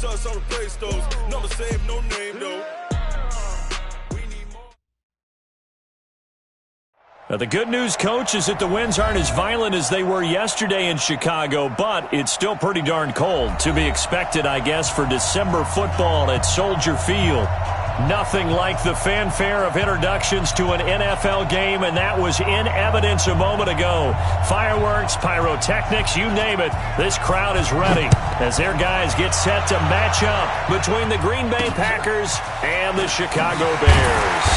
Us on the play stores, number save, no name though. Now, the good news, Coach, is that the winds aren't as violent as they were yesterday in Chicago, but it's still pretty darn cold. To be expected, I guess, for December football at Soldier Field. Nothing like the fanfare of introductions to an NFL game, and that was in evidence a moment ago. Fireworks, pyrotechnics, you name it. This crowd is ready as their guys get set to match up between the Green Bay Packers and the Chicago Bears.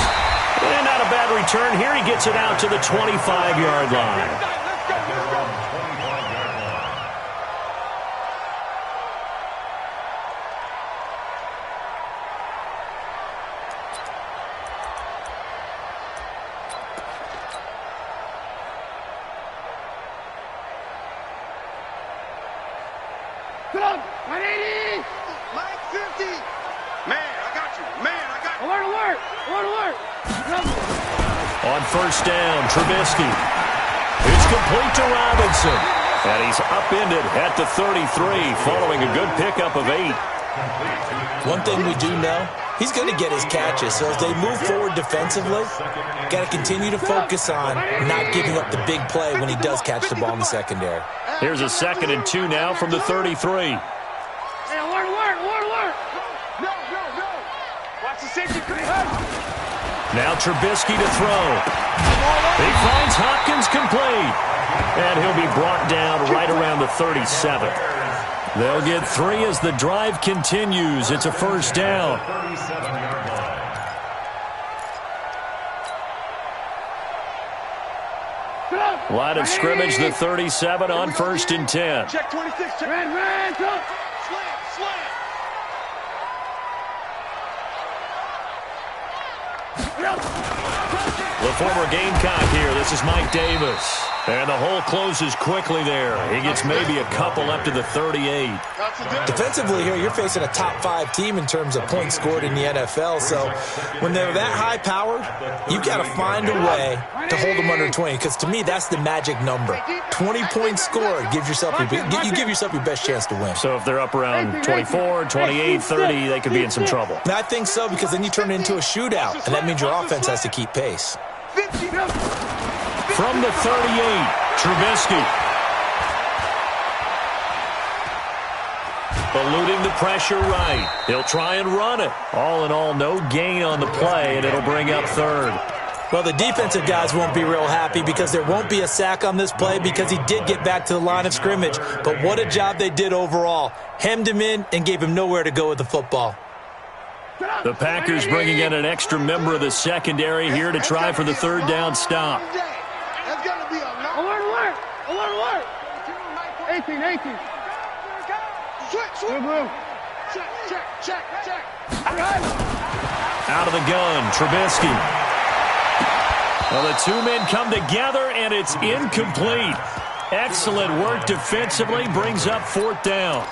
And not a bad return here. He gets it out to the 25-yard line. Come on, 180! Mike 50! Man, I got you. Man, I got you. Alert! On first down, Trubisky. It's complete to Robinson. And he's upended at the 33 following a good pickup of 8. One thing we do know, he's going to get his catches. So as they move forward defensively, got to continue to focus on not giving up the big play when he does catch the ball in the secondary. Here's a 2nd and 2 now from the 33. Now Trubisky to throw. He finds Hopkins complete. And he'll be brought down right around the 37. They'll get 3 as the drive continues. It's a first down. Line of scrimmage, the 37 on 1st and 10. Check 26. Check. Red, go. Slam. The former Gamecock here. This is Mike Davis. And the hole closes quickly there. He gets maybe a couple up to the 38. Defensively here, you're facing a top 5 team in terms of points scored in the NFL. So when they're that high powered, you've got to find a way to hold them under 20. Because to me, that's the magic number. 20 points scored gives yourself you give yourself your best chance to win. So if they're up around 24, 28, 30, they could be in some trouble. And I think so, because then you turn it into a shootout, and that means your offense has to keep pace. From the 38, Trubisky. Eluding the pressure right. He'll try and run it. All in all, no gain on the play, and it'll bring up 3rd. Well, the defensive guys won't be real happy because there won't be a sack on this play because he did get back to the line of scrimmage. But what a job they did overall. Hemmed him in and gave him nowhere to go with the football. The Packers bringing in an extra member of the secondary here to try for the 3rd down stop. Alert! 18. Check. Out of the gun, Trubisky. Well, the 2 men come together, and it's incomplete. Excellent work defensively, brings up 4th down.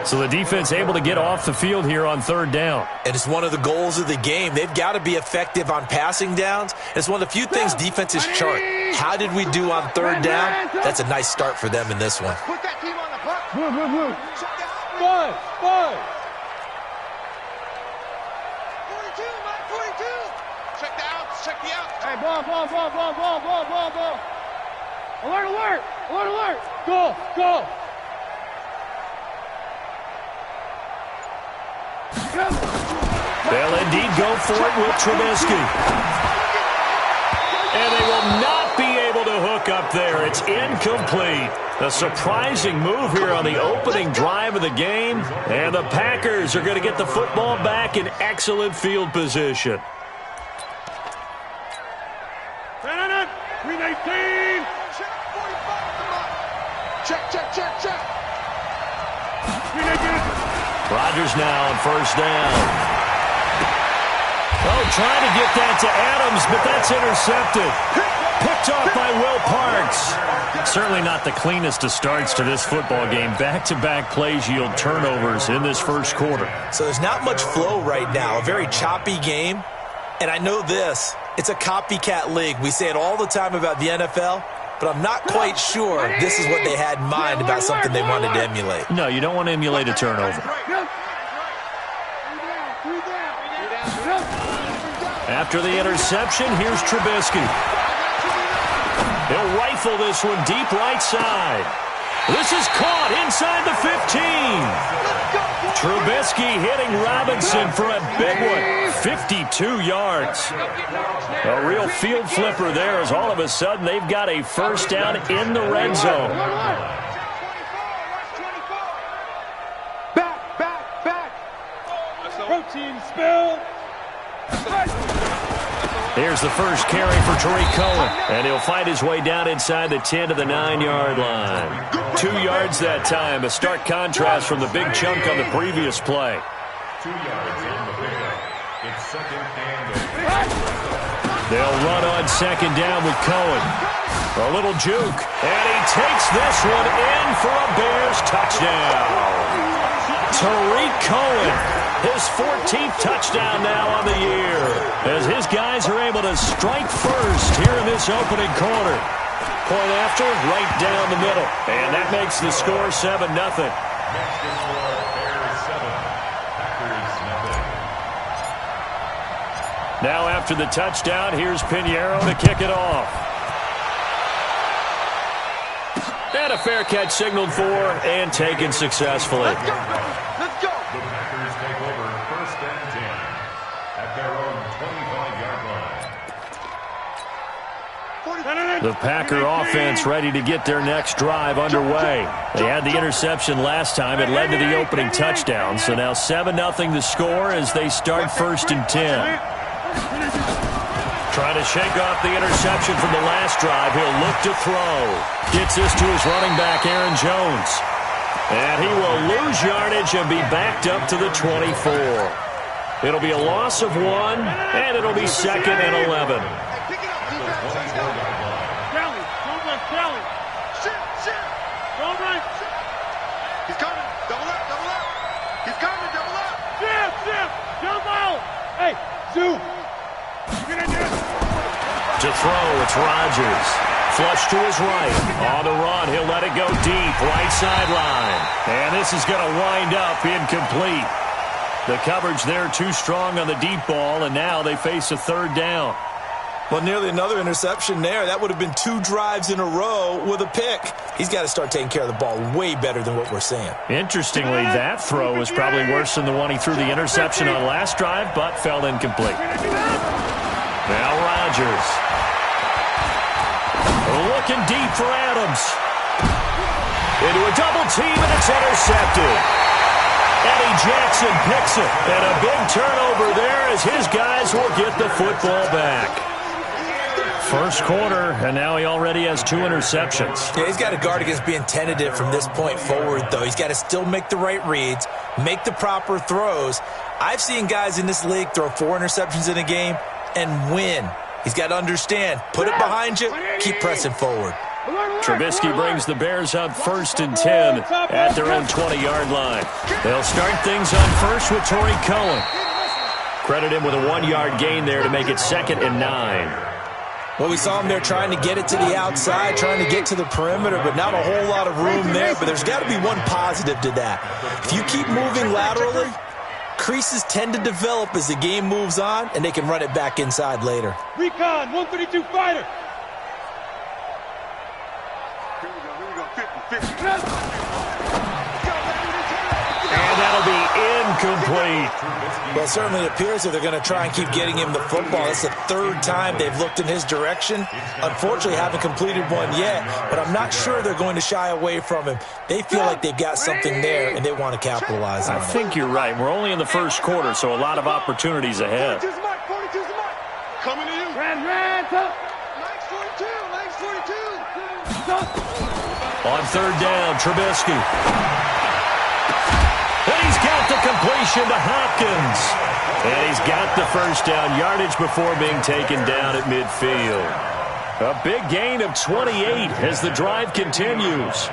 So the defense able to get off the field here on 3rd down. And it's one of the goals of the game. They've got to be effective on passing downs. It's one of the few things defenses chart. How did we do on 3rd down? That's a nice start for them in this one. Put that team on the puck. Blue. Five. 42, Mike, 42. Check the outs. Hey, ball. Alert. Go. They'll indeed go for it with Trubisky. And they will not be able to hook up there. It's incomplete. A surprising move here on the opening drive of the game. And the Packers are going to get the football back in excellent field position. 319. Check. Rodgers now on 1st down. Oh, trying to get that to Adams, but that's intercepted. Picked off by Will Parks. Certainly not the cleanest of starts to this football game. Back-to-back plays yield turnovers in this first quarter. So there's not much flow right now. A very choppy game. And I know this. It's a copycat league. We say it all the time about the NFL. But I'm not quite sure this is what they had in mind about something they wanted to emulate. No, you don't want to emulate a turnover. After the interception, here's Trubisky. He'll rifle this one deep right side. This is caught inside the 15. Trubisky hitting Robinson for a big one. 52 yards. A real field flipper there as all of a sudden they've got a first down in the red zone. Back. Protein spill. Here's the first carry for Tariq Cohen, and he'll fight his way down inside the 10 to the 9-yard line. 2 yards that time, a stark contrast from the big chunk on the previous play. 2 yards on the pickup. It's second and 8. They'll run on second down with Cohen. A little juke, and he takes this one in for a Bears touchdown. Tariq Cohen, his 14th touchdown now on the year, as his guys are able to strike first here in this opening quarter. Point after, right down the middle, and that makes the score 7-0. Next to score, Bears 7, Packers nothing. Now after the touchdown, here's Pinheiro to kick it off. And a fair catch signaled for and taken successfully. Let's go. The Packers take over first and 10 at their own 25-yard line. The Packer offense ready to get their next drive underway. They had the interception last time. It led to the opening touchdown. So now 7-0 the score as they start first and 10. Trying to shake off the interception from the last drive. He'll look to throw. Gets this to his running back, Aaron Jones. And he will lose yardage and be backed up to the 24. It'll be a loss of 1, and it'll be second and 11. Rally. Sit. Don't run. He's coming. Double up. He's coming. Double up. Sit. Jump out. Hey, Zoo. To throw, it's Rodgers. Flush to his right. On the run, he'll let it go deep, right sideline. And this is going to wind up incomplete. The coverage there too strong on the deep ball, and now they face a third down. Well, nearly another interception there. That would have been 2 drives in a row with a pick. He's got to start taking care of the ball way better than what we're seeing. Interestingly, that throw was probably worse than the one he threw the interception on last drive, but fell incomplete. Now Rodgers. Looking deep for Adams. Into a double team, and it's intercepted. Eddie Jackson picks it. And a big turnover there as his guys will get the football back. First quarter, and now he already has 2 interceptions. Yeah, he's got to guard against being tentative from this point forward, though. He's got to still make the right reads, make the proper throws. I've seen guys in this league throw 4 interceptions in a game and win. He's got to understand, put it behind you, keep pressing forward. Trubisky brings the Bears up first and 10 at their own 20-yard line. They'll start things on first with Tariq Cohen. Credit him with a 1-yard gain there to make it second and 9. Well, we saw him there trying to get it to the outside, trying to get to the perimeter, but not a whole lot of room there. But there's got to be one positive to that. If you keep moving laterally, creases tend to develop as the game moves on, and they can run it back inside later. Recon, 132 fighter. Here we go. 50. And that'll be incomplete. Well, it certainly appears that they're going to try and keep getting him the football. It's the 3rd time they've looked in his direction. Unfortunately, haven't completed one yet, but I'm not sure they're going to shy away from him. They feel like they've got something there, and they want to capitalize on it. I think you're right. We're only in the first quarter, so a lot of opportunities ahead. 42's the mark. Coming to you. Ran, top. Legs 42. On third down, Trubisky. And he's got the completion to Hopkins. And he's got the first down yardage before being taken down at midfield. A big gain of 28 as the drive continues.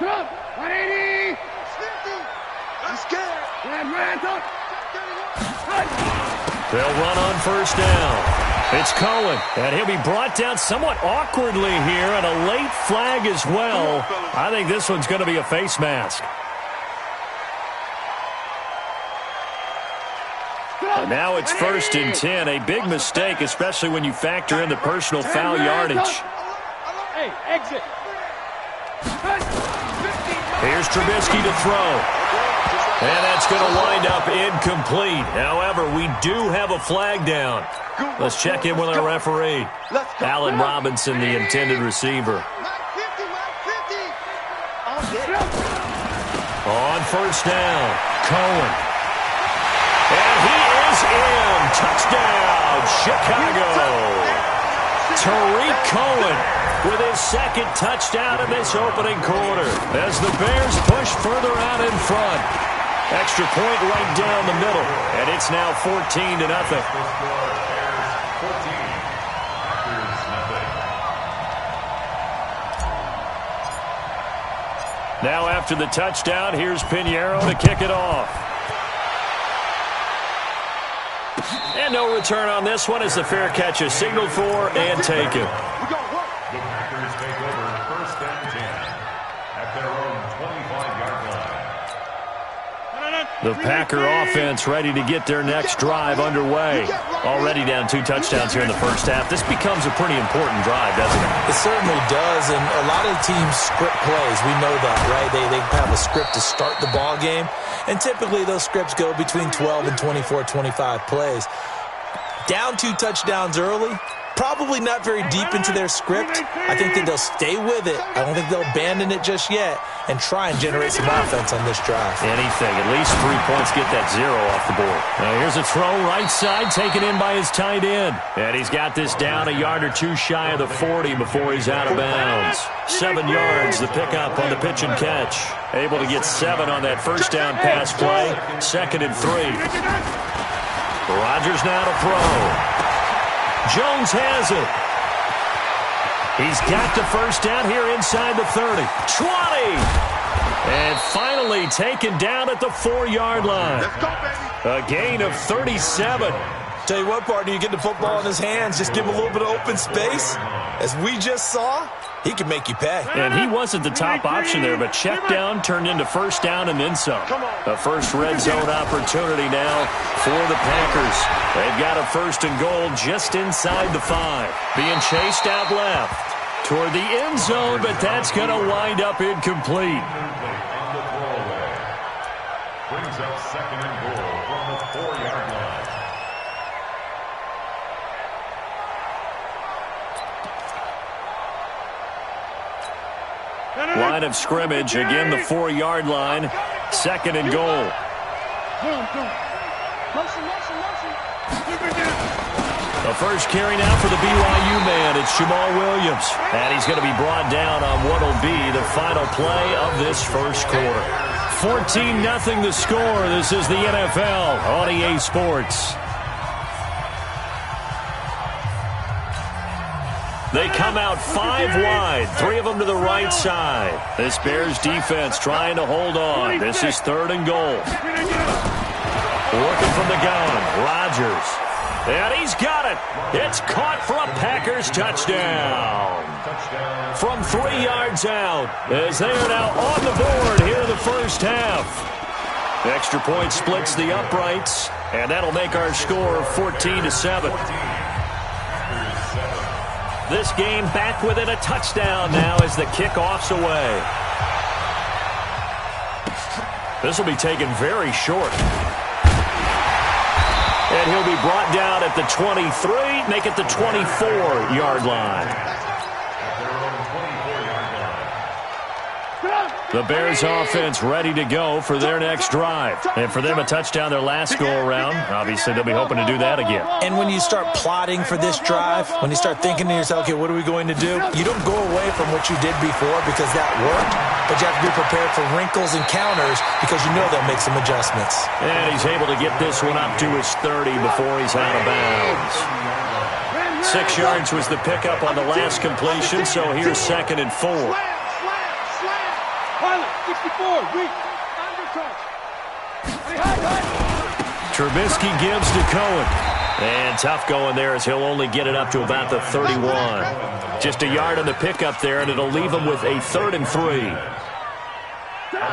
Come on, 180. 50. I'm scared. Ran, top. They'll run on first down. It's Cohen, and he'll be brought down somewhat awkwardly here, and a late flag as well. I think this one's going to be a face mask. And now it's 1st and 10, a big mistake, especially when you factor in the personal foul yardage. Hey, exit. Here's Trubisky to throw. And that's going to wind up incomplete. However, we do have a flag down. Let's check in with our referee. Allen Robinson, the intended receiver. On 1st down, Cohen. And he is in. Touchdown, Chicago. Tariq Cohen with his 2nd touchdown in this opening quarter as the Bears push further out in front. Extra point right down the middle, and it's now 14-0. Now after the touchdown, here's Pinheiro to kick it off. And no return on this one as the fair catch is signaled for and taken. The Packers take over 1st and 10 at their own 25-yard line. The Packer offense ready to get their next drive underway. Already down 2 touchdowns here in the first half. This becomes a pretty important drive, doesn't it? It certainly does, and a lot of teams script plays. We know that, right? They have a script to start the ball game, and typically those scripts go between 12 and 24, 25 plays. Down 2 touchdowns early, probably not very deep into their script. I think that they'll stay with it. I don't think they'll abandon it just yet and try and generate some offense on this drive. Anything. At least 3 points, get that 0 off the board. Now here's a throw right side, taken in by his tight end. And he's got this down a yard or 2 shy of the 40 before he's out of bounds. 7 yards, the pickup on the pitch and catch. Able to get 7 on that 1st down pass play. 2nd and 3. Rodgers now to throw. Jones has it. He's got the 1st down here inside the 30. 20! And finally taken down at the 4-yard line. A gain of 37. Tell you what, partner, you get the football in his hands, just give him a little bit of open space. As we just saw, he can make you pay. And he wasn't the top option there, but check down turned into 1st down and then some. A first red zone opportunity now for the Packers. They've got a 1st and goal just inside the 5. Being chased out left toward the end zone, but that's going to wind up incomplete. On the throwaway. Brings up 2nd and goal from the 4-yard line. Line of scrimmage, again the 4-yard line. 2nd and goal. The first carry now for the BYU man. It's Jamal Williams. And he's going to be brought down on what will be the final play of this first quarter. 14-0 the score. This is the NFL on EA Sports. They come out 5 wide, 3 of them to the right side. This Bears defense trying to hold on. This is 3rd and goal. Working from the gun, Rodgers. And he's got it. It's caught for a Packers touchdown. From 3 yards out, as they are now on the board here in the first half. Extra point splits the uprights, and that'll make our score 14-7. This game back within a touchdown now as the kickoff's away. This will be taken very short. And he'll be brought down at the 23, make it the 24-yard line. The Bears offense ready to go for their next drive. And for them, a touchdown their last go-around. Obviously, they'll be hoping to do that again. And when you start plotting for this drive, when you start thinking to yourself, okay, what are we going to do? You don't go away from what you did before because that worked, but you have to be prepared for wrinkles and counters because you know they'll make some adjustments. And he's able to get this one up to his 30 before he's out of bounds. 6 yards was the pickup on the last completion, so here's 2nd and 4. Trubisky gives to Cohen. And tough going there as he'll only get it up to about the 31. Just a yard on the pickup there, and it'll leave him with a 3rd and 3.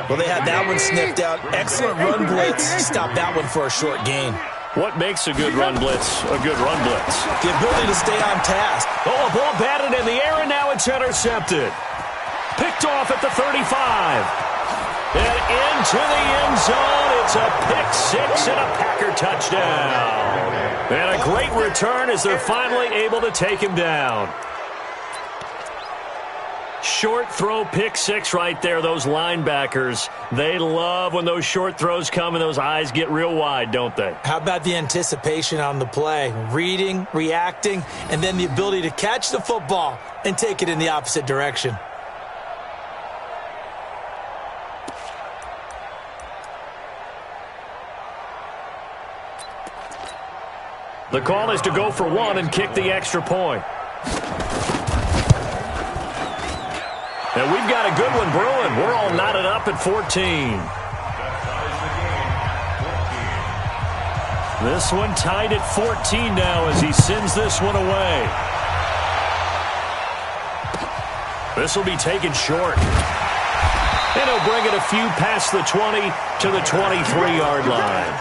Well, they had that one sniffed out. Excellent run blitz. Stopped that one for a short gain. What makes a good run blitz a good run blitz? The ability to stay on task. Oh, a ball batted in the air, and now it's intercepted. Picked off at the 35. And into the end zone. It's a pick six and a Packer touchdown. And a great return as they're finally able to take him down. Short throw pick six right there. Those linebackers, they love when those short throws come and those eyes get real wide, don't they? How about the anticipation on the play? Reading, reacting, and then the ability to catch the football and take it in the opposite direction. The call is to go for one and kick the extra point. And we've got a good one brewing. We're all knotted up at 14. This one tied at 14 now as he sends this one away. This will be taken short. And he'll bring it a few past the 20 to the 23-yard line.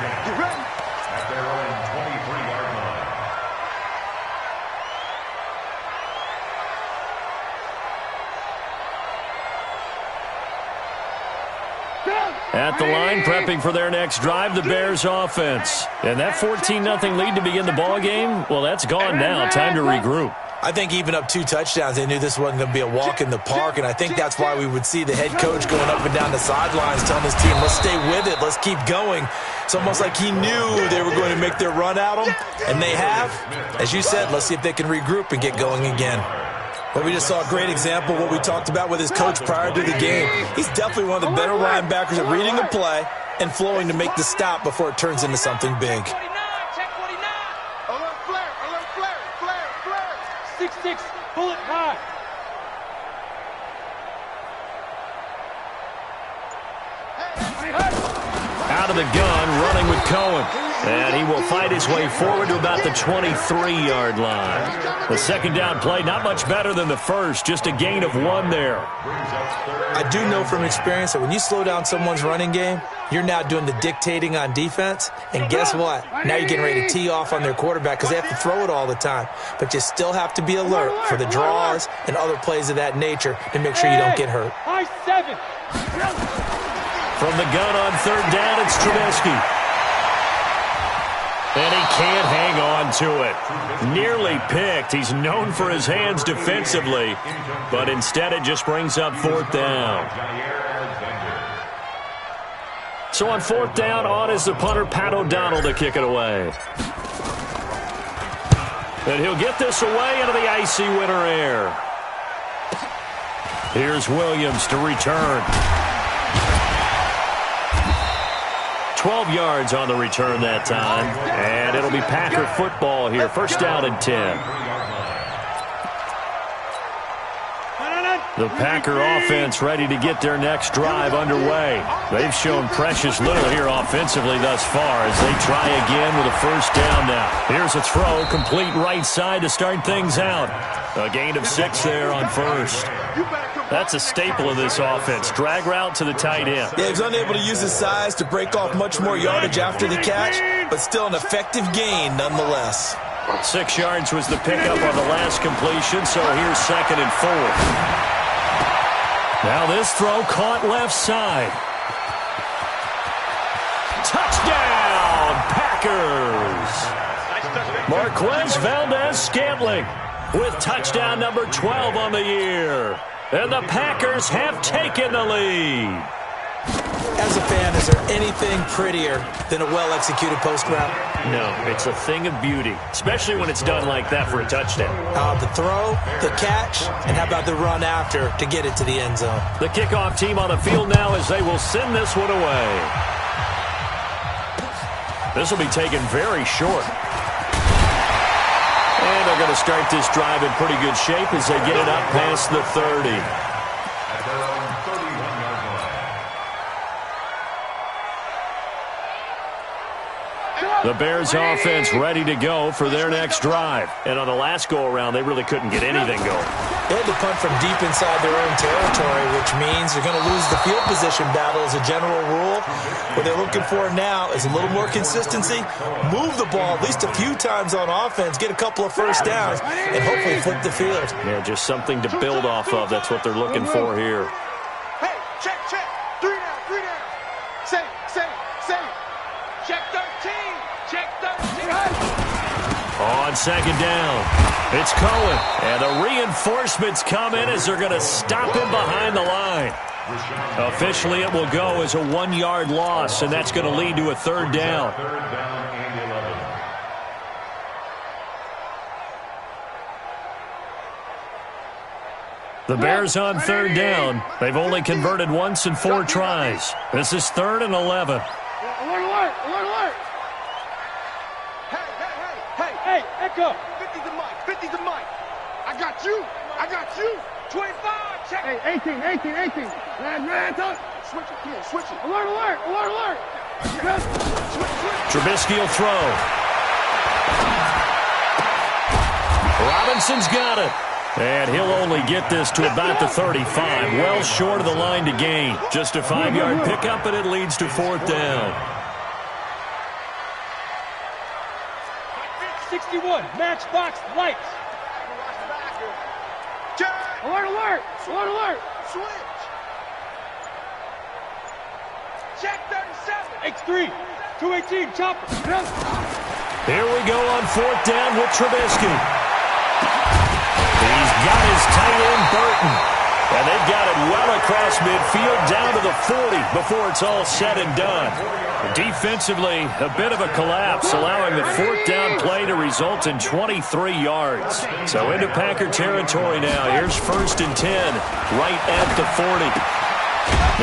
At the line, prepping for their next drive, the Bears offense. And that 14-0 lead to begin the ball game, well, that's gone now. Time to regroup. I think even up 2 touchdowns, they knew this wasn't going to be a walk in the park, and I think that's why we would see the head coach going up and down the sidelines telling his team, let's stay with it, let's keep going. It's almost like he knew they were going to make their run at him, and they have. As you said, let's see if they can regroup and get going again. Well, we just saw a great example of what we talked about with his coach prior to the game. He's definitely one of the better linebackers at reading a play and flowing to make the stop before it turns into something big. Alert flare. 6-6, bullet high. Out of the gun, running with Cohen. And he will fight his way forward to about the 23-yard line. The second down play, not much better than the first, just a gain of 1 there. I do know from experience that when you slow down someone's running game, you're now doing the dictating on defense. And guess what? Now you're getting ready to tee off on their quarterback because they have to throw it all the time. But you still have to be alert for the draws and other plays of that nature to make sure you don't get hurt. High 7. From the gun on third down, it's Trubisky. And he can't hang on to it. Nearly picked. He's known for his hands defensively, but instead it just brings up 4th down. So on 4th down, on is the punter, Pat O'Donnell, to kick it away. And he'll get this away into the icy winter air. Here's Williams to return. 12 yards on the return that time. And it'll be Packer football here. 1st down and 10. The Packer offense ready to get their next drive underway. They've shown precious little here offensively thus far as they try again with a 1st down now. Here's a throw, complete right side to start things out. A gain of 6 there on 1st. That's a staple of this offense. Drag route to the tight end. Yeah, he's unable to use his size to break off much more yardage after the catch, but still an effective gain nonetheless. 6 yards was the pickup on the last completion, so here's 2nd and 4. Now this throw caught left side. Touchdown, Packers! Marquez Valdez-Scantling with touchdown number 12 on the year. And the Packers have taken the lead. As a fan, is there anything prettier than a well-executed post route? No, it's a thing of beauty, especially when it's done like that for a touchdown. The throw, the catch, and how about the run after to get it to the end zone? The kickoff team on the field now as they will send this one away. This will be taken very short. And they're going to start this drive in pretty good shape as they get it up past the 30. At their own 31-yard line. The Bears offense ready to go for their next drive. And on the last go-around, they really couldn't get anything going. They had to punt from deep inside their own territory, which means they're going to lose the field position battle as a general rule. What they're looking for now is a little more consistency, move the ball at least a few times on offense, get a couple of first downs, and hopefully flip the field. Yeah, just something to build off of. That's what they're looking for here. Hey, check. 3 down. Same. Check 13. On second down, it's Cohen. And the reinforcements come in as they're going to stop him behind the line. Officially, it will go as a 1-yard loss, and that's going to lead to a third down. The Bears on third down. They've only converted once in 4 tries. This is 3rd and 11. Alert. Hey, Echo. 50's the mic. I got you. 25. Check. Hey, 18. Red, switch it. Alert. Trubisky will throw. Robinson's got it. And he'll only get this to about the 35. Well short of the line to gain. Just a 5-yard pickup, and it leads to 4th down. 61, matchbox lights. Alert. Switch. Check 37. X3, 218, chopper. Here we go on 4th down with Trubisky. He's got his tight end, Burton. And they've got it well across midfield down to the 40 before it's all said and done. Defensively, a bit of a collapse, allowing the 4th down play to result in 23 yards. So into Packer territory now. Here's 1st and 10, right at the 40.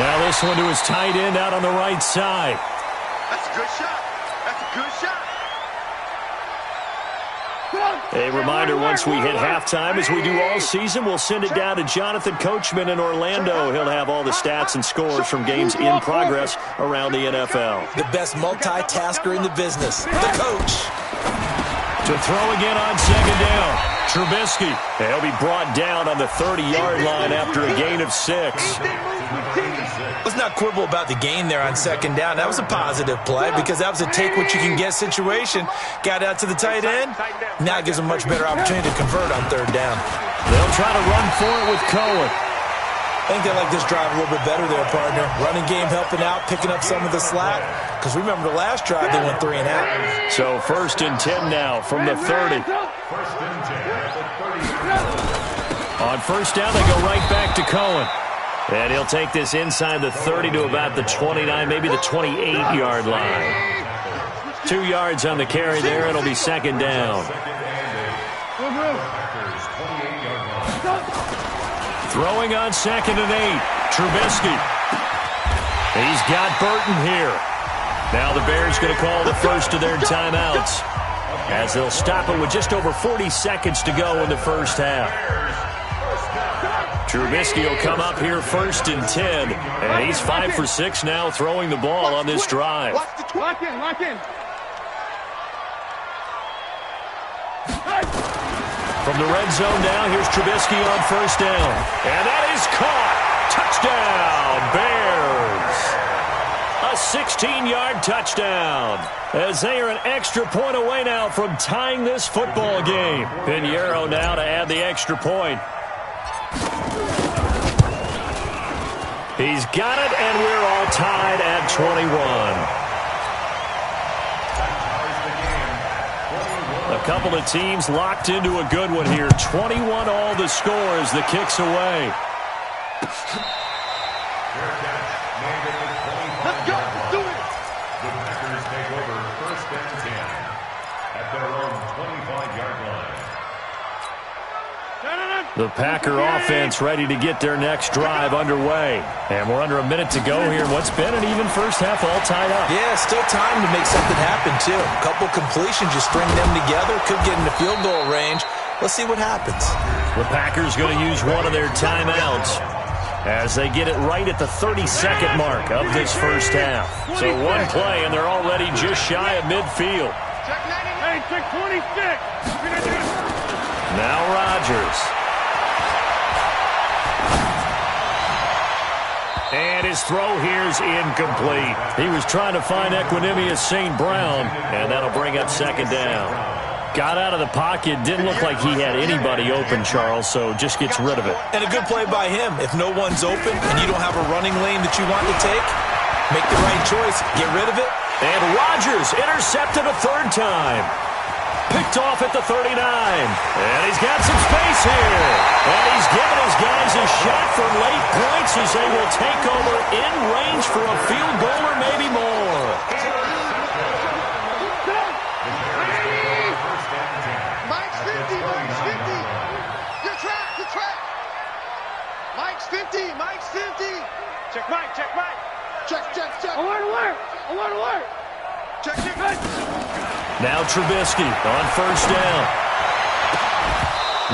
Now this one to his tight end out on the right side. That's a good shot. A reminder, once we hit halftime, as we do all season, we'll send it down to Jonathan Coachman in Orlando. He'll have all the stats and scores from games in progress around the NFL. The best multitasker in the business, the coach. To throw again on second down. Trubisky. He'll be brought down on the 30-yard line after a gain of 6. Let's not quibble about the gain there on second down. That was a positive play because that was a take-what-you-can-get situation. Got out to the tight end. Now it gives them a much better opportunity to convert on 3rd down. They'll try to run for it with Cohen. I think they like this drive a little bit better there, partner. Running game helping out, picking up some of the slack. Because remember the last drive, they went 3 and out. So 1st and 10 now from the 30. On 1st down, they go right back to Cohen. And he'll take this inside the 30 to about the 29, maybe the 28-yard line. 2 yards on the carry there. It'll be 2nd down. Throwing on 2nd and 8. Trubisky. He's got Burton here. Now the Bears going to call the first of their timeouts, as they'll stop it with just over 40 seconds to go in the first half. Trubisky will come up here 1st and 10, and he's 5 for 6 now throwing the ball on this drive. Lock in. From the red zone now, here's Trubisky on 1st down. And that is caught. Touchdown, Bears. A 16-yard touchdown, as they are an extra point away now from tying this football game. Pinheiro now to add the extra point. He's got it, and we're all tied at 21. A couple of teams locked into a good one here. 21 all the score as the kick's away. Let's go. Let's do it. The Packers take over 1st and 10 at their own 25-yard line. The Packer offense ready to get their next drive underway. And we're under a minute to go here. What's been an even first half, all tied up. Yeah, still time to make something happen, too. A couple completions, you string them together, could get into field goal range. Let's see what happens. The Packers going to use one of their timeouts. as they get it right at the 32nd mark of this first half. So one play, and they're already just shy of midfield. Hey, check 26. Now Rodgers. And his throw here is incomplete. He was trying to find Equanimous St. Brown, and that'll bring up second down. Got out of the pocket, didn't look like he had anybody open, Charles, so just gets rid of it. And a good play by him. If no one's open and you don't have a running lane that you want to take, make the right choice. Get rid of it. And Rodgers intercepted a third time. Picked off at the 39. And he's got some space here. And he's giving his guys a shot for late points as they will take over in range for a field goal or maybe more. Mike's 50, Mike's 50. You're trapped, you're trapped. Mike's 50, Mike's 50. Check Mike, check Mike. Check, check, check. Alert, alert, alert, alert. Check, check, check. Now Trubisky on first down.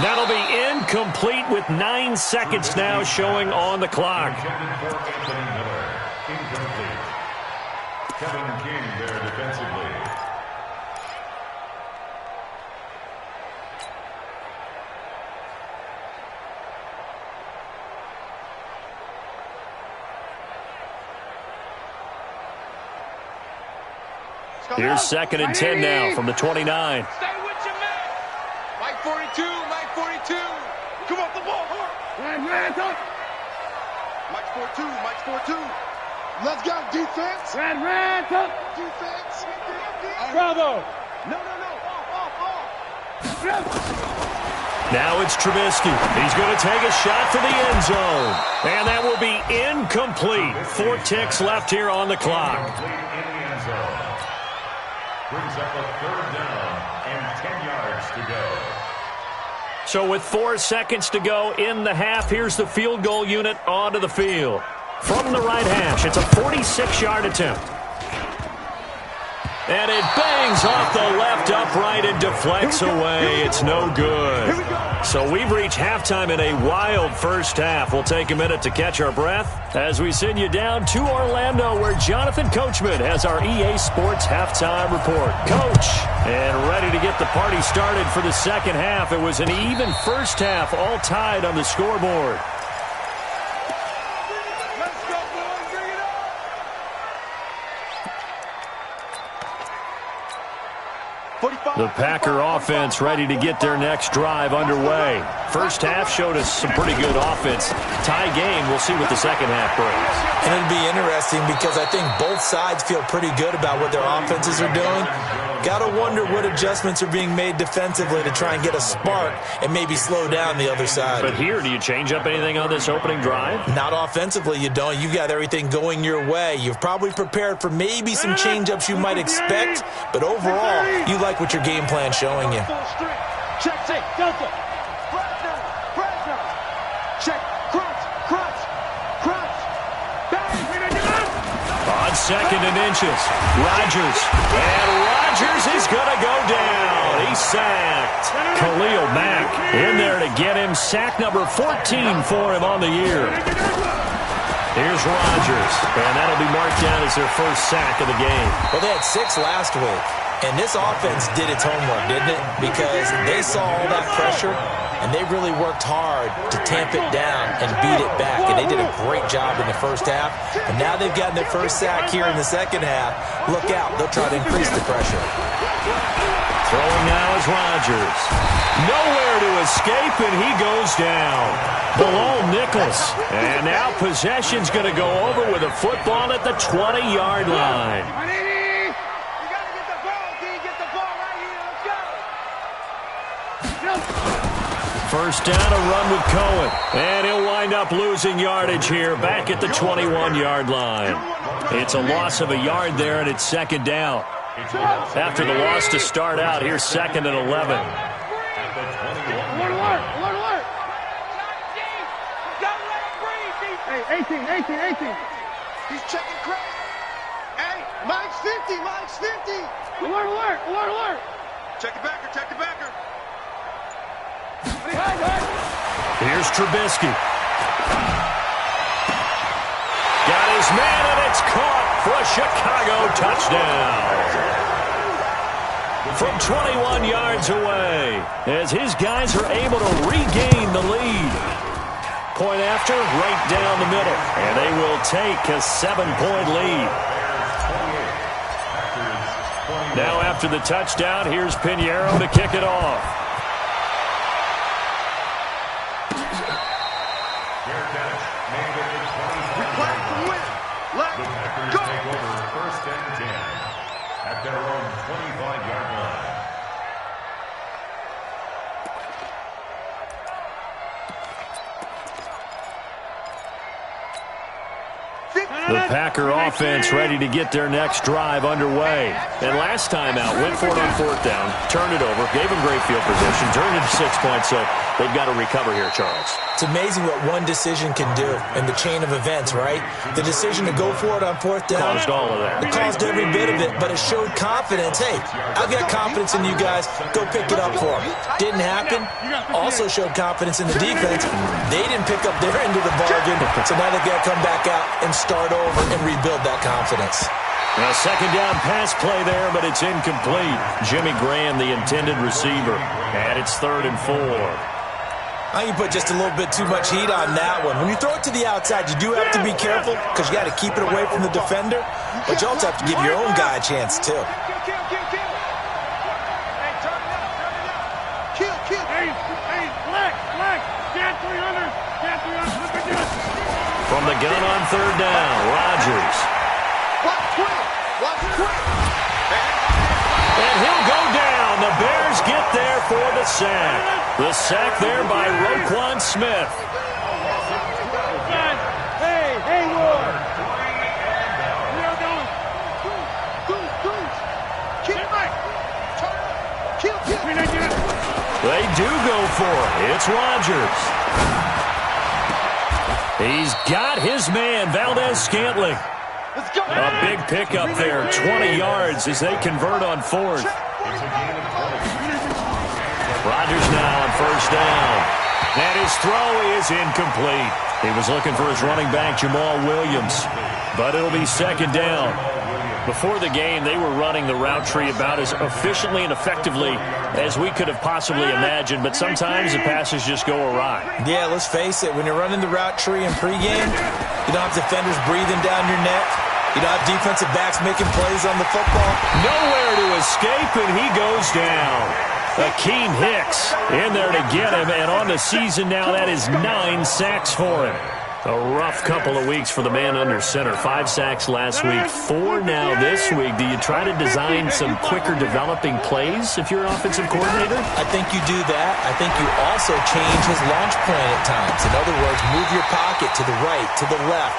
That'll be incomplete with 9 seconds now showing on the clock. Kevin King there defensively. Here's 2nd and 10 now from the 29. Stay with your man. Mike 42, Mike 42. Come off the ball, Mike's 42, Mike's 42. Let's go, defense. Defense. Bravo. No. Off. Now it's Trubisky. He's going to take a shot for the end zone. And that will be incomplete. 4 ticks left here on the clock. Brings up a third down and 10 yards to go. So with 4 seconds to go in the half, here's the field goal unit onto the field. From the right hash, it's a 46-yard attempt. And it bangs off the left upright and deflects away. It's no good. So we've reached halftime in a wild first half. We'll take a minute to catch our breath as we send you down to Orlando, where Jonathan Coachman has our EA Sports halftime report. Coach, and ready to get the party started for the second half. It was an even first half, all tied on the scoreboard. The Packer offense ready to get their next drive underway. First half showed us some pretty good offense. Tie game, we'll see what the second half brings. And it'll be interesting because I think both sides feel pretty good about what their offenses are doing. Got to wonder what adjustments are being made defensively to try and get a spark and maybe slow down the other side. But here, do you change up anything on this opening drive? Not offensively, you don't. You've got everything going your way. You've probably prepared for maybe some change-ups you might expect, but overall, you like what your game plan's showing you. Check, check, Delta. Check, crunch. On 2nd and inches, Rodgers. And Rodgers is going to go down. He's sacked. Khalil Mack in there to get him. Sack number 14 for him on the year. Here's Rodgers. And that'll be marked down as their first sack of the game. Well, they had 6 last week. And this offense did its homework, didn't it? Because they saw all that pressure, and they really worked hard to tamp it down and beat it back. And they did a great job in the first half. And now they've gotten their first sack here in the second half. Look out. They'll try to increase the pressure. Throwing now is Rodgers. Nowhere to escape, and he goes down. Below Nichols. And now possession's going to go over with a football at the 20-yard line. First down, a run with Cohen. And he'll wind up losing yardage here back at the 21-yard line. It's a loss of a yard there, and it's 2nd down. After the loss to start out, here's 2nd and 11. Alert. Hey, 18. He's checking crack. Hey, Mike's 50. Alert. Check the backer. Here's Trubisky. his man, and it's caught for a Chicago touchdown. From 21 yards away, as his guys are able to regain the lead. Point after, right down the middle, and they will take a 7-point lead. Now after the touchdown, here's Pinheiro to kick it off. Let's go! Take over 1st and 10 at their own 25-yard line. The Packer offense ready to get their next drive underway. And last time out, went for it on 4th down, turned it over, gave them great field position, turned it to 6 points, so they've got to recover here, Charles. It's amazing what one decision can do in the chain of events, right? The decision to go for it on 4th down. Caused all of that. It caused every bit of it, but it showed confidence. Hey, I've got confidence in you guys. Go pick it up for them. Didn't happen. Also showed confidence in the defense. They didn't pick up their end of the bargain, so now they've got to come back out and start over and rebuild that confidence. A 2nd down pass play there, but it's incomplete. Jimmy Graham, the intended receiver, and it's 3rd and 4. I think you put just a little bit too much heat on that one. When you throw it to the outside, you do have to be careful because you got to keep it away from the defender, but you also have to give your own guy a chance too. From the gun on 3rd down, Rodgers. And he'll go down. The Bears get there for the sack. The sack there by Roquan Smith. Hey, Haywood. We are going. Kill. They do go for it. It's Rodgers. He's got his man, Valdez-Scantling. A big pickup there, 20 yards as they convert on 4th. Rodgers now on 1st down. And his throw is incomplete. He was looking for his running back, Jamal Williams. But it'll be 2nd down. Before the game, they were running the route tree about as efficiently and effectively as we could have possibly imagined, but sometimes the passes just go awry. Yeah, let's face it, when you're running the route tree in pregame, you don't have defenders breathing down your neck. You don't have defensive backs making plays on the football. Nowhere to escape, and he goes down. Akeem Hicks in there to get him, and on the season now, that is 9 sacks for him. A rough couple of weeks for the man under center. 5 sacks last week, 4 now this week. Do you try to design some quicker developing plays if you're an offensive coordinator? I think you do that. I think you also change his launch point at times. In other words, move your pocket to the right, to the left,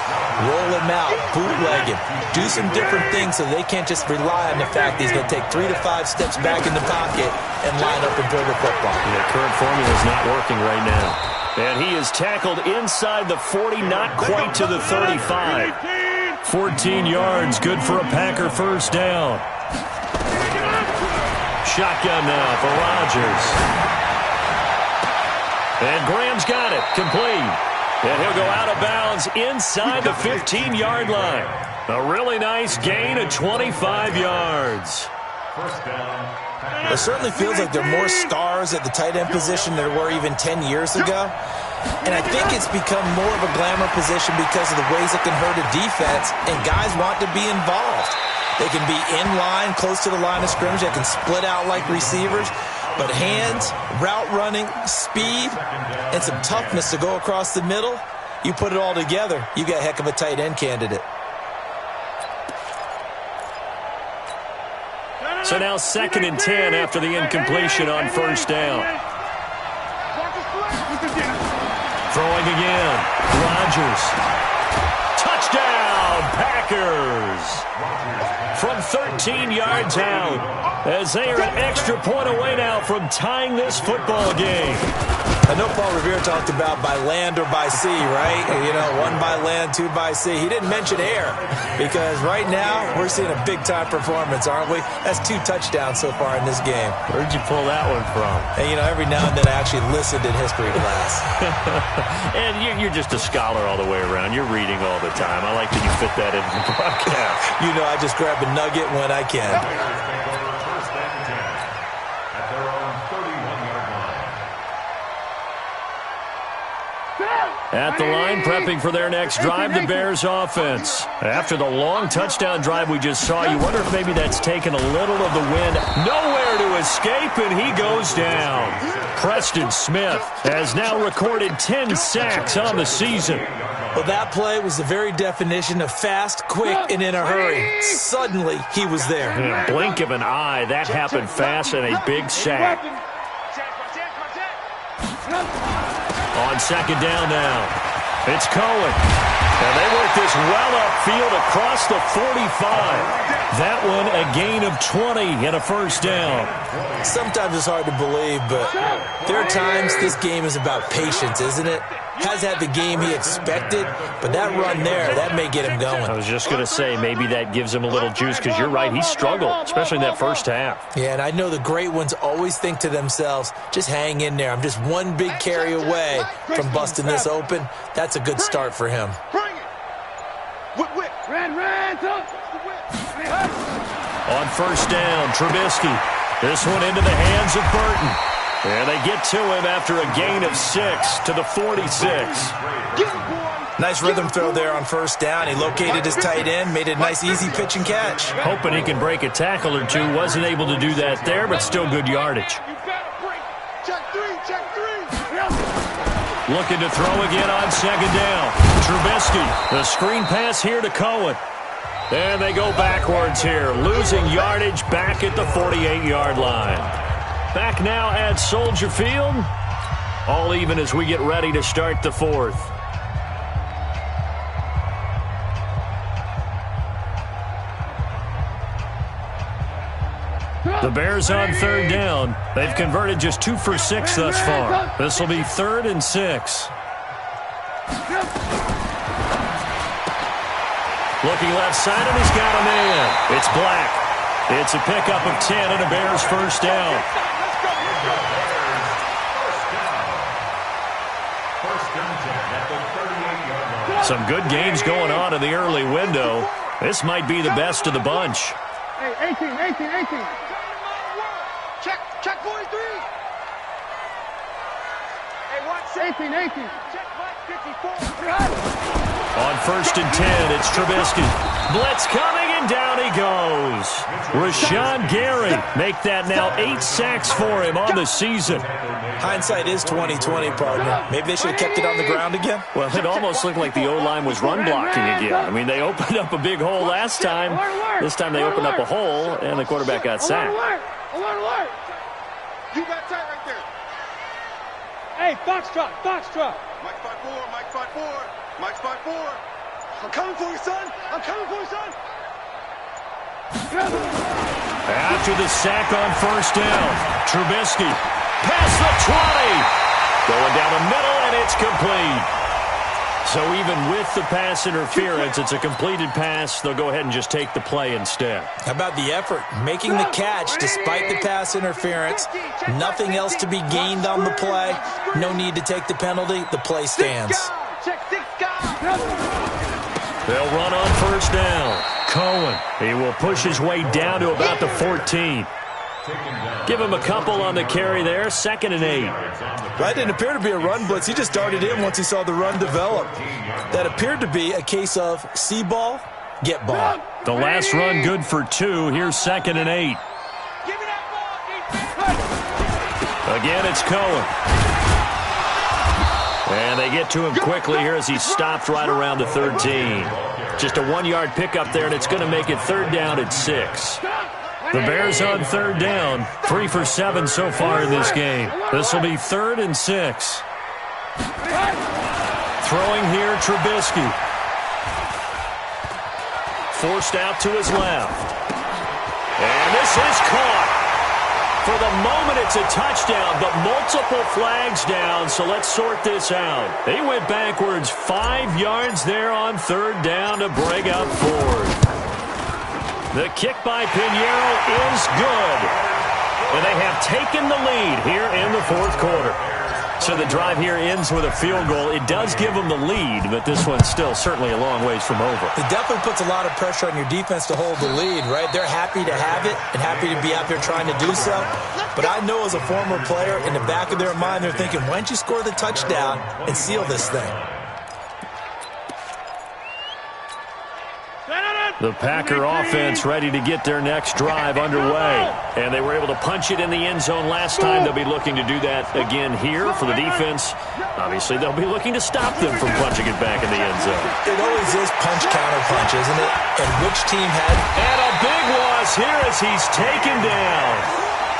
roll him out, bootleg him. Do some different things so they can't just rely on the fact that he's going to take 3 to 5 steps back in the pocket and line up and throw the football. The current formula is not working right now. And he is tackled inside the 40, not quite to the 35. 14 yards, good for a Packer 1st down. Shotgun now for Rodgers. And Graham's got it, complete. And he'll go out of bounds inside the 15-yard line. A really nice gain of 25 yards. 1st down. It certainly feels like there are more stars at the tight end position than there were even 10 years ago. And I think it's become more of a glamour position because of the ways it can hurt a defense, and guys want to be involved. They can be in line, close to the line of scrimmage. They can split out like receivers. But hands, route running, speed, and some toughness to go across the middle, you put it all together, you got a heck of a tight end candidate. So now 2nd and 10 after the incompletion on 1st down. Throwing again. Rodgers. Touchdown, Packers. From 13 yards out, as they are an extra point away now from tying this football game. I know Paul Revere talked about by land or by sea, right? You know, one by land, two by sea. He didn't mention air because right now we're seeing a big-time performance, aren't we? That's 2 touchdowns so far in this game. Where'd you pull that one from? And, you know, every now and then I actually listened in history class. And you're just a scholar all the way around. You're reading all the time. I like that you fit that into the broadcast. You know, I just grab a nugget when I can. First and 10 at their own 31-yard line. At the line, prepping for their next drive, the Bears offense. After the long touchdown drive we just saw, you wonder if maybe that's taken a little of the wind. Nowhere to escape, and he goes down. Preston Smith has now recorded 10 sacks on the season. Well, that play was the very definition of fast, quick, and in a hurry. Suddenly, he was there. In a blink of an eye, that happened fast and a big sack. On second down now, it's Cohen. And they work this well upfield across the 45. That one a gain of 20 and a first down. Sometimes it's hard to believe, but there are times this game is about patience, isn't it? Has had the game he expected, but that run there, that may get him going. I was just going to say, maybe that gives him a little juice because you're right, he struggled, especially in that first half. Yeah, and I know the great ones always think to themselves, just hang in there. I'm just one big carry away from busting this open. That's a good start for him. On first down, Trubisky. This one into the hands of Burton. And they get to him after a gain of 6 to the 46. Nice rhythm throw there on first down. He located his tight end, made a nice easy pitch and catch. Hoping he can break a tackle or two. Wasn't able to do that there, but still good yardage. Looking to throw again on second down. Trubisky, the screen pass here to Cohen. And they go backwards here, losing yardage back at the 48-yard line. Back now at Soldier Field. All even as we get ready to start the fourth. The Bears on third down. They've converted just 2 for 6 thus far. This will be 3rd and 6. Looking left side, and he's got a man. It's Black. It's a pickup of 10 and a Bears first down. Some good gains going on in the early window. This might be the best of the bunch. Hey, 18. Check 43. Hey, watch 18. Check 54. On first and 10, it's Trubisky. Blitz coming, and down he goes. Rashawn Gary make that now 8 sacks for him on the season. Hindsight is 20/20, partner. Maybe they should have kept it on the ground again. Well, it almost looked like the O-line was run blocking again. I mean, they opened up a big hole last time. This time they opened up a hole, and the quarterback got sacked. Alert. You got tight right there. Hey, box drop. Mike 5-4. I'm coming for you, son. After the sack on first down, Trubisky past the 20. Going down the middle, and it's complete. So even with the pass interference, it's a completed pass. They'll go ahead and just take the play instead. How about the effort? Making the catch despite the pass interference. Nothing else to be gained on the play. No need to take the penalty. The play stands. They'll run on first down. Cohen, he will push his way down to about the 14. Give him a couple on the carry there. 2nd and 8. That didn't appear to be a run blitz. He just darted in once he saw the run develop. That appeared to be a case of see ball, get ball. The last run good for 2. Here's 2nd and 8. Again, it's Cohen. And they get to him quickly here as he stopped right around the 13. Just a 1-yard pickup there, and it's going to make it 3rd down at 6. The Bears on third down, 3 for 7 so far in this game. This will be 3rd and 6. Throwing here, Trubisky. Forced out to his left. And this is caught. For the moment, it's a touchdown, but multiple flags down, so let's sort this out. They went backwards 5 yards there on third down to bring up fourth. The kick by Pinheiro is good. And they have taken the lead here in the fourth quarter. So the drive here ends with a field goal. It does give them the lead, but this one's still certainly a long ways from over. It definitely puts a lot of pressure on your defense to hold the lead, right? They're happy to have it and happy to be out there trying to do so. But I know as a former player, in the back of their mind, they're thinking, why don't you score the touchdown and seal this thing? The Packer offense ready to get their next drive underway. And they were able to punch it in the end zone last time. They'll be looking to do that again here for the defense. Obviously, they'll be looking to stop them from punching it back in the end zone. It always is punch-counter-punch, isn't it? And which team had... And a big loss here as he's taken down.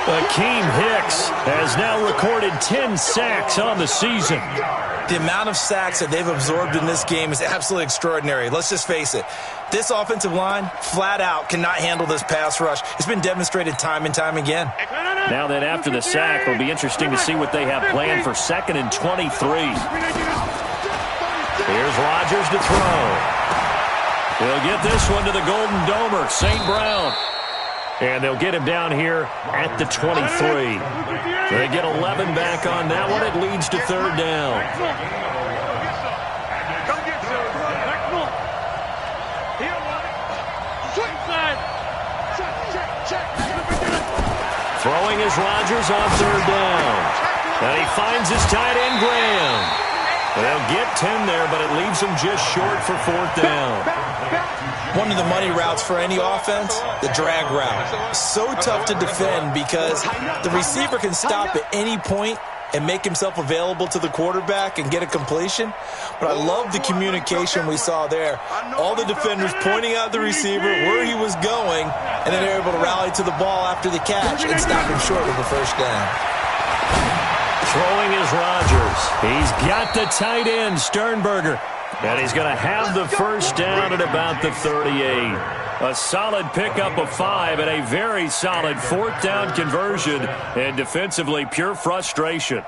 Akeem Hicks has now recorded 10 sacks on the season. The amount of sacks that they've absorbed in this game is absolutely extraordinary. Let's just face it. This offensive line, flat out, cannot handle this pass rush. It's been demonstrated time and time again. Now then, after the sack, it'll be interesting to see what they have planned for 2nd and 23. Here's Rodgers to throw. He'll get this one to the Golden Domer, St. Brown. And they'll get him down here at the 23. They get 11 back on that one. It leads to third down. Throwing is Rodgers on third down. And he finds his tight end, Graham. They'll get 10 there, but it leaves them just short for fourth down. One of the money routes for any offense, the drag route. So tough to defend because the receiver can stop at any point and make himself available to the quarterback and get a completion. But I love the communication we saw there. All the defenders pointing out the receiver, where he was going, and then they're able to rally to the ball after the catch and stop him short of the first down. Throwing is Rodgers. He's got the tight end, Sternberger. And he's going to have the first down at about the 38. A solid pickup of 5 and a very solid fourth down conversion. And defensively, pure frustration.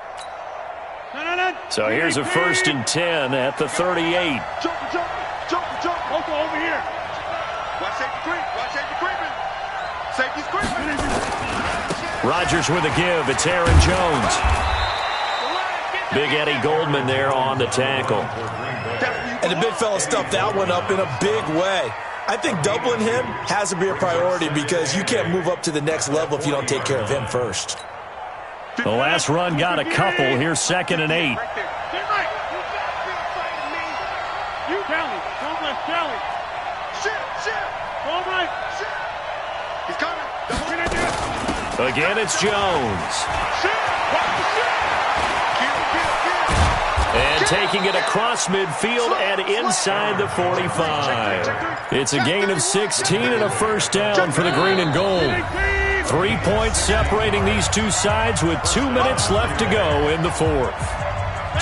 So here's a 1st and 10 at the 38. Jump. Over here. Watch safety creep. Watch safety creeping. Safety's creeping. Rodgers with a give. It's Aaron Jones. Big Eddie Goldman there on the tackle. And the big fella stuffed that one up in a big way. I think doubling him has to be a priority because you can't move up to the next level if you don't take care of him first. The last run got a couple. Here's 2nd and 8. You tell me. Don't let Kelly. Shit. All right. Shit. He's coming. Again, it's Jones. Shit. And taking it across midfield and inside the 45. It's a gain of 16 and a first down for the green and gold. 3 points separating these two sides with 2 minutes left to go in the fourth.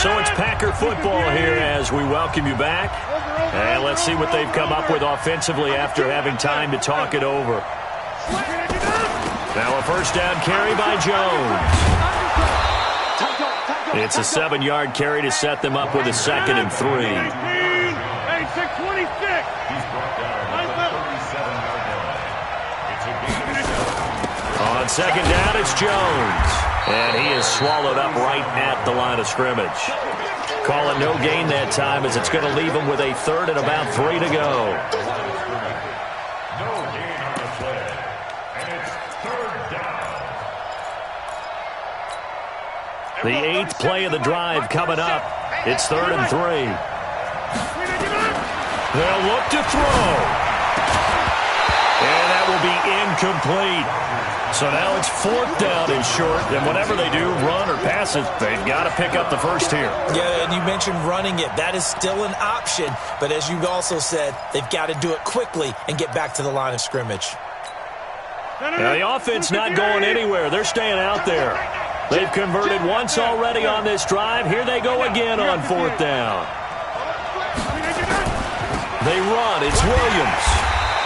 So it's Packer football here as we welcome you back. And let's see what they've come up with offensively after having time to talk it over. Now a first down carry by Jones. It's a 7-yard carry to set them up with a 2nd and 3. Hey, 626. On second down, it's Jones. And he is swallowed up right at the line of scrimmage. Call it no gain that time as it's going to leave him with a 3rd and about 3 to go. No gain on the play. And it's third down. The 8th play of the drive coming up. It's 3rd and 3. They'll look to throw. And that will be incomplete. So now it's 4th down and short. And whatever they do, run or pass it, they've got to pick up the first here. Yeah, and you mentioned running it. That is still an option. But as you also said, they've got to do it quickly and get back to the line of scrimmage. Now the offense not going anywhere. They're staying out there. They've converted once already on this drive. Here they go again on 4th down. They run. It's Williams.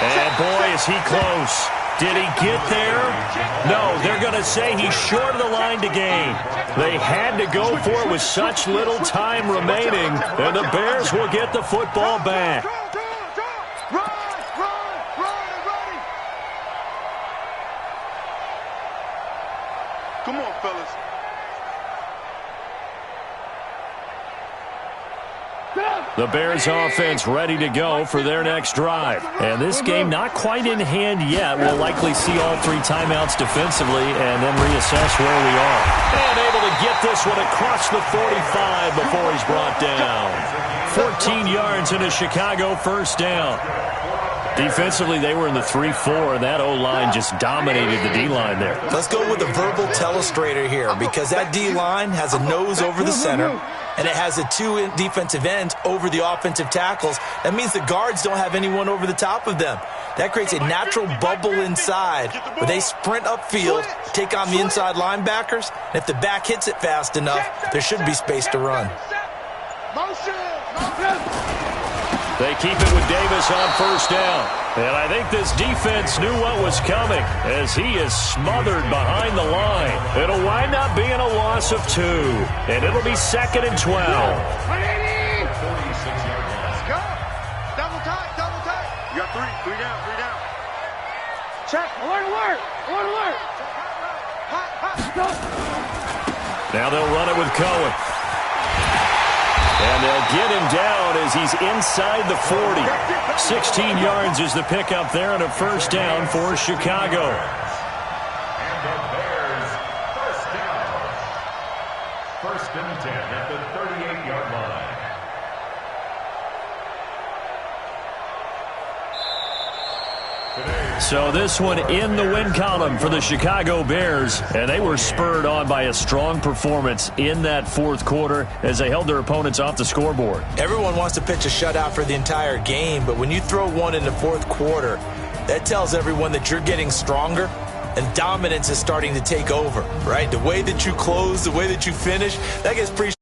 And boy, is he close. Did he get there? No, they're going to say he's short of the line to gain. They had to go for it with such little time remaining, and the Bears will get the football back. Come on, fellas. The Bears offense ready to go for their next drive. And this game not quite in hand yet. We'll likely see all three timeouts defensively and then reassess where we are. And able to get this one across the 45 before he's brought down. 14 yards and a Chicago first down. Defensively, they were in the 3-4, and that O-line just dominated the D-line there. Let's go with a verbal telestrator here, because that D-line has a nose over the center, and it has a two defensive ends over the offensive tackles. That means the guards don't have anyone over the top of them. That creates a natural bubble inside where they sprint upfield, take on the inside linebackers, and if the back hits it fast enough, there should be space to run. They keep it with Davis on first down. And I think this defense knew what was coming as he is smothered behind the line. It'll wind up being a loss of 2. And it'll be 2nd and 12. Let's go. Double tight, double tight. You got three down. Check. Alert. Now they'll run it with Cohen. And they'll get him down as he's inside the 40. 16 yards is the pickup there and a first down for Chicago. And the Bears first down. 1st and 10 at the 38-yard line. So this one in the win column for the Chicago Bears, and they were spurred on by a strong performance in that 4th quarter as they held their opponents off the scoreboard. Everyone wants to pitch a shutout for the entire game, but when you throw one in the 4th quarter, that tells everyone that you're getting stronger and dominance is starting to take over, right? The way that you close, the way that you finish, that gets pretty